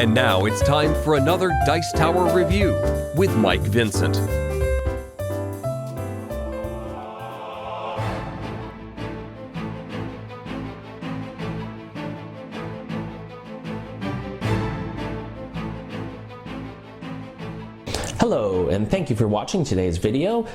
And now it's time for another Dice Tower review with Mike Vincent. Hello, and thank you for watching today's video.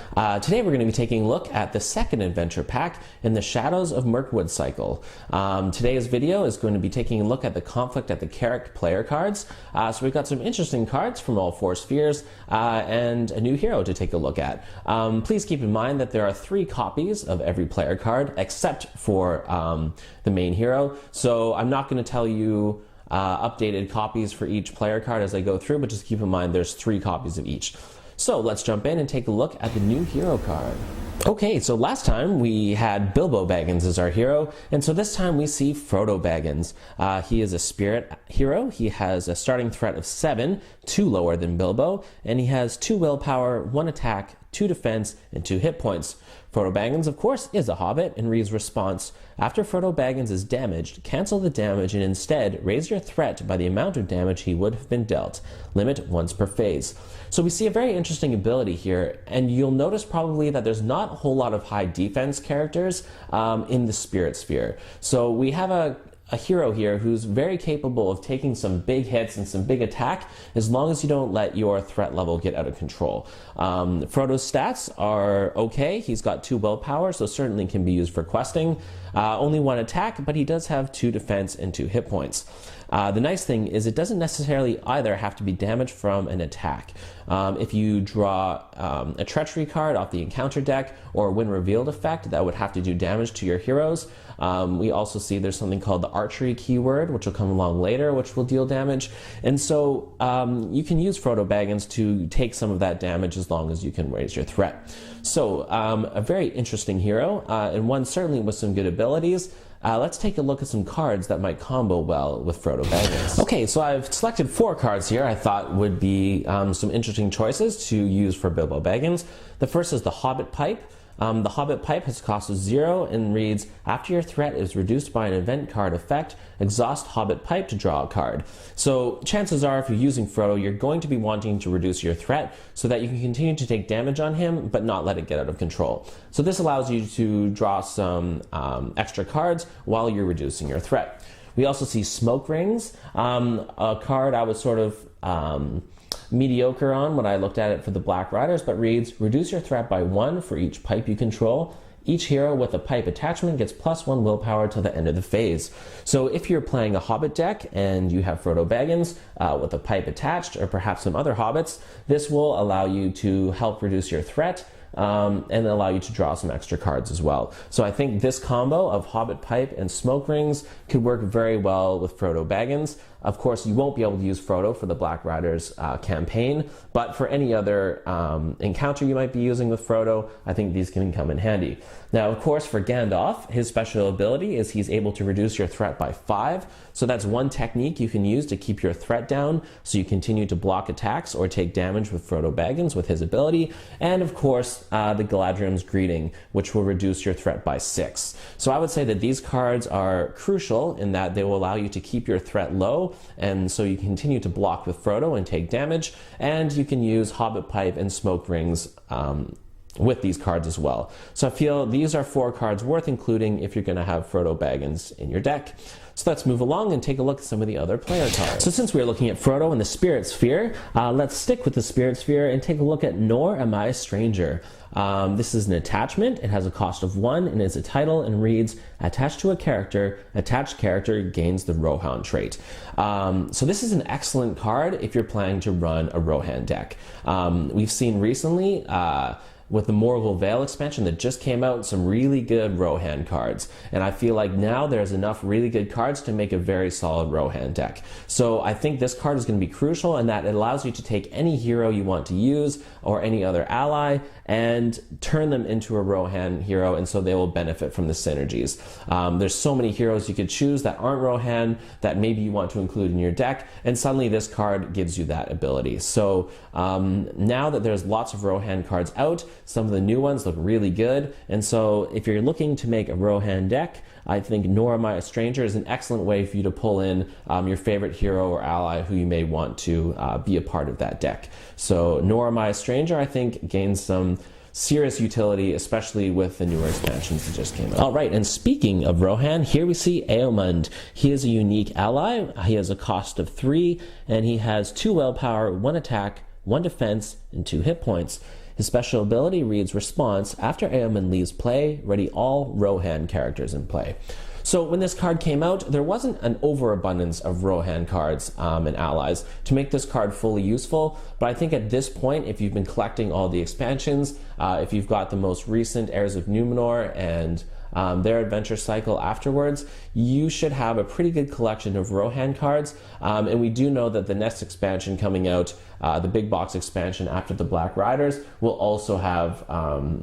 Today we're going to be taking a look at the second adventure pack in the Shadows of Mirkwood cycle. Today's video is going to be taking a look at the Conflict at the Carrock player cards. So we've got some interesting cards from all four spheres and a new hero to take a look at. Please keep in mind that there are 3 copies of every player card except for the main hero. So I'm not going to tell you updated copies for each player card as I go through, but just keep in mind there's 3 copies of each. So let's jump in and take a look at the new hero card. Okay, so last time we had Bilbo Baggins as our hero, and so this time we see Frodo Baggins. He is a spirit hero. He has a starting threat of 7, 2 lower than Bilbo, and he has 2 willpower, 1 attack, 2 defense, and 2 hit points. Frodo Baggins, of course, is a hobbit, and reads response: after Frodo Baggins is damaged, cancel the damage and instead raise your threat by the amount of damage he would have been dealt. Limit once per phase. So we see a very interesting ability here, and you'll notice probably that there's not a whole lot of high defense characters in the Spirit Sphere. So we have a hero here who's very capable of taking some big hits and some big attack as long as you don't let your threat level get out of control. Frodo's stats are okay. He's got 2 willpower, so certainly can be used for questing. Only 1 attack, but he does have 2 defense and 2 hit points. The nice thing is it doesn't necessarily either have to be damage from an attack. If you draw a treachery card off the encounter deck or when revealed effect, that would have to do damage to your heroes. We also see there's something called the archery keyword, which will come along later, which will deal damage. And so you can use Frodo Baggins to take some of that damage as long as you can raise your threat. So a very interesting hero, and one certainly with some good abilities. Let's take a look at some cards that might combo well with Frodo Baggins. Okay, so I've selected 4 cards here I thought would be some interesting choices to use for Bilbo Baggins. The first is the Hobbit Pipe. The Hobbit Pipe has a cost of 0 and reads: after your threat is reduced by an event card effect, exhaust Hobbit Pipe to draw a card. So chances are if you're using Frodo, you're going to be wanting to reduce your threat so that you can continue to take damage on him but not let it get out of control. So this allows you to draw some extra cards while you're reducing your threat. We also see Smoke Rings, a card I was sort of mediocre on when I looked at it for the Black Riders, but reads: reduce your threat by 1 for each pipe you control. Each hero with a pipe attachment gets +1 willpower till the end of the phase. So if you're playing a Hobbit deck and you have Frodo Baggins with a pipe attached, or perhaps some other hobbits, this will allow you to help reduce your threat and allow you to draw some extra cards as well. So I think this combo of Hobbit Pipe and Smoke Rings could work very well with Frodo Baggins. Of course, you won't be able to use Frodo for the Black Riders campaign, but for any other encounter you might be using with Frodo, I think these can come in handy. Now, of course, for Gandalf, his special ability is he's able to reduce your threat by 5. So that's one technique you can use to keep your threat down so you continue to block attacks or take damage with Frodo Baggins with his ability. And of course, the Galadriel's Greeting, which will reduce your threat by 6. So I would say that these cards are crucial in that they will allow you to keep your threat low, and so you continue to block with Frodo and take damage, and you can use Hobbit Pipe and Smoke Rings with these cards as well. So I feel these are 4 cards worth including if you're going to have Frodo Baggins in your deck. So let's move along and take a look at some of the other player cards. So since we're looking at Frodo and the Spirit Sphere, let's stick with the Spirit Sphere and take a look at Nor Am I a Stranger. This is an attachment. It has a cost of 1 and is a title and reads: attached to a character, attached character gains the Rohan trait. So this is an excellent card if you're planning to run a Rohan deck. We've seen recently with the Morgul Vale expansion that just came out, some really good Rohan cards. And I feel like now there's enough really good cards to make a very solid Rohan deck. So I think this card is going to be crucial in that it allows you to take any hero you want to use or any other ally and turn them into a Rohan hero, and so they will benefit from the synergies. There's so many heroes you could choose that aren't Rohan that maybe you want to include in your deck, and suddenly this card gives you that ability. So now that there's lots of Rohan cards out, Some of the new ones look really good. And so if you're looking to make a Rohan deck, I think Nor Am I a Stranger is an excellent way for you to pull in your favorite hero or ally who you may want to be a part of that deck. So Nor Am I a Stranger, I think, gains some serious utility, especially with the newer expansions that just came out. All right, and speaking of Rohan, here we see Eomund. He is a unique ally. He has a cost of 3, and he has 2 willpower, 1 attack, 1 defense, and 2 hit points. His special ability reads Response: after Eomund leaves play, ready all Rohan characters in play. So when this card came out, there wasn't an overabundance of Rohan cards and allies to make this card fully useful, but I think at this point, if you've been collecting all the expansions, if you've got the most recent Heirs of Numenor and their adventure cycle afterwards, you should have a pretty good collection of Rohan cards. And we do know that the next expansion coming out, the big box expansion after the Black Riders, will also have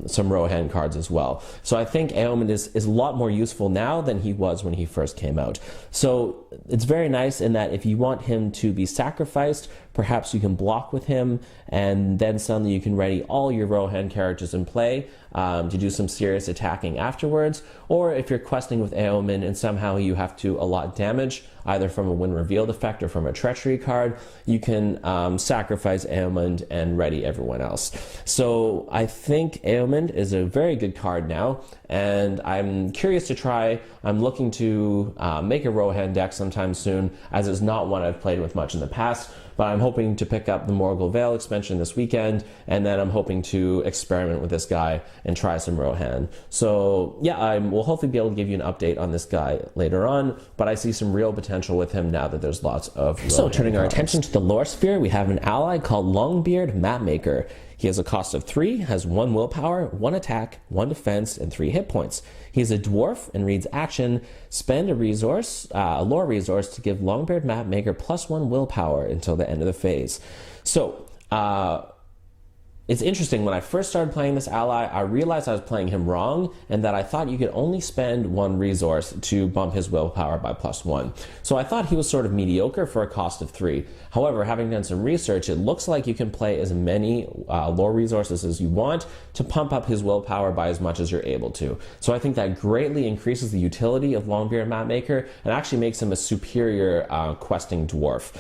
some Rohan cards as well. So I think Eomund is a lot more useful now than he was when he first came out. So it's very nice in that if you want him to be sacrificed, perhaps you can block with him, and then suddenly you can ready all your Rohan characters in play to do some serious attacking afterwards. Or if you're questing with Eomund and somehow you have to allot damage, either from a When Revealed effect or from a treachery card, you can sacrifice Eomund and ready everyone else. So I think Eomund is a very good card now, and I'm curious to try. I'm looking to make a Rohan deck sometime soon, as it's not one I've played with much in the past, but I'm hoping to pick up the Morgul Vale expansion this weekend, and then I'm hoping to experiment with this guy and try some Rohan. So yeah, we'll hopefully be able to give you an update on this guy later on, but I see some real potential with him now that there's lots of Rohan. So turning our attention to the lore sphere, we have an ally called Longbeard Mapmaker. He has a cost of 3, has 1 willpower, 1 attack, 1 defense, and 3 hit points. He is a dwarf and reads Action: spend a resource, a lore resource, to give Longbeard Mapmaker +1 willpower until the end of the phase. So, it's interesting, when I first started playing this ally, I realized I was playing him wrong, and that I thought you could only spend 1 resource to bump his willpower by +1. So I thought he was sort of mediocre for a cost of 3. However, having done some research, it looks like you can play as many lore resources as you want to pump up his willpower by as much as you're able to. So I think that greatly increases the utility of Longbeard Mapmaker and actually makes him a superior questing dwarf.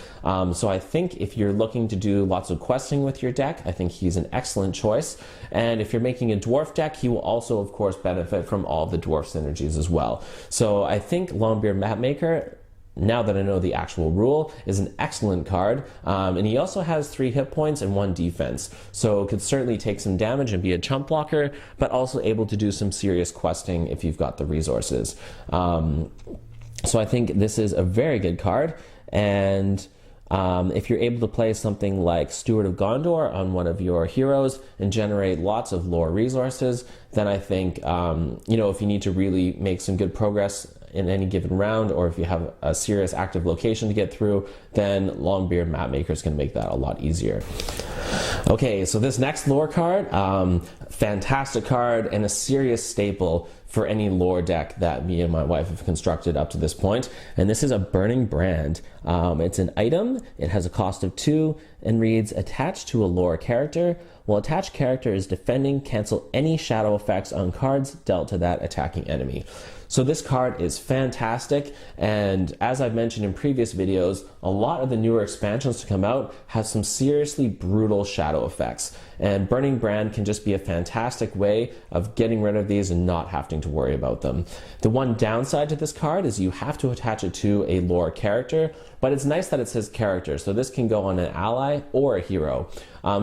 So I think if you're looking to do lots of questing with your deck, I think he's an excellent choice. And if you're making a dwarf deck, he will also, of course, benefit from all the dwarf synergies as well. So I think Longbeard Mapmaker, now that I know the actual rule, is an excellent card. And he also has 3 hit points and 1 defense. So could certainly take some damage and be a chump blocker, but also able to do some serious questing if you've got the resources. So I think this is a very good card. And if you're able to play something like Steward of Gondor on one of your heroes and generate lots of lore resources, then I think, if you need to really make some good progress in any given round, or if you have a serious active location to get through, then Longbeard Mapmaker is going to make that a lot easier. Okay, so this next lore card, fantastic card and a serious staple for any lore deck that me and my wife have constructed up to this point, and this is a Burning Brand. It's an item, it has a cost of 2, and reads: attached to a lore character. While attached character is defending, cancel any shadow effects on cards dealt to that attacking enemy. So this card is fantastic, and as I've mentioned in previous videos, a lot of the newer expansions to come out have some seriously brutal shadow effects, and Burning Brand can just be a fantastic way of getting rid of these and not having to worry about them. The one downside to this card is you have to attach it to a lore character, but it's nice that it says character, so this can go on an ally or a hero.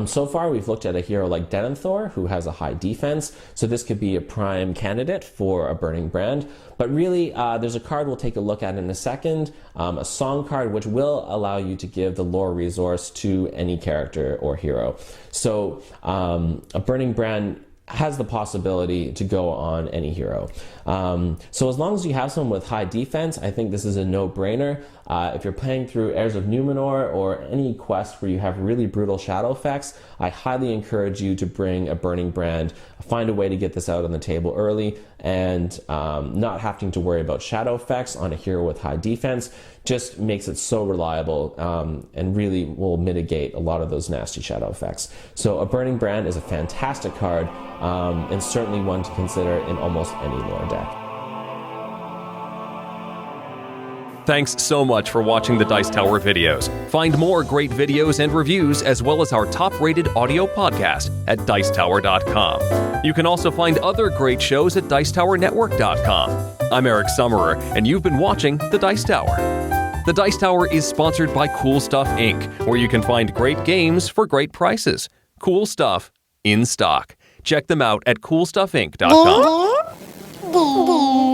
So far we've looked at a hero like Denethor, who has a high defense, so this could be a prime candidate for a Burning Brand. But really, there's a card we'll take a look at in a second, a song card, which will allow you to give the lore resource to any character or hero. So a Burning Brand has the possibility to go on any hero. So as long as you have someone with high defense, I think this is a no-brainer. If you're playing through Heirs of Numenor or any quest where you have really brutal shadow effects, I highly encourage you to bring a Burning Brand, find a way to get this out on the table early, and not having to worry about shadow effects on a hero with high defense. just makes it so reliable and really will mitigate a lot of those nasty shadow effects. So a Burning Brand is a fantastic card and certainly one to consider in almost any lore deck. Thanks so much for watching the Dice Tower videos. Find more great videos and reviews as well as our top-rated audio podcast at Dicetower.com. You can also find other great shows at Dicetowernetwork.com. I'm Eric Summerer, and you've been watching The Dice Tower. The Dice Tower is sponsored by Cool Stuff Inc., where you can find great games for great prices. Cool stuff in stock. Check them out at CoolStuffInc.com.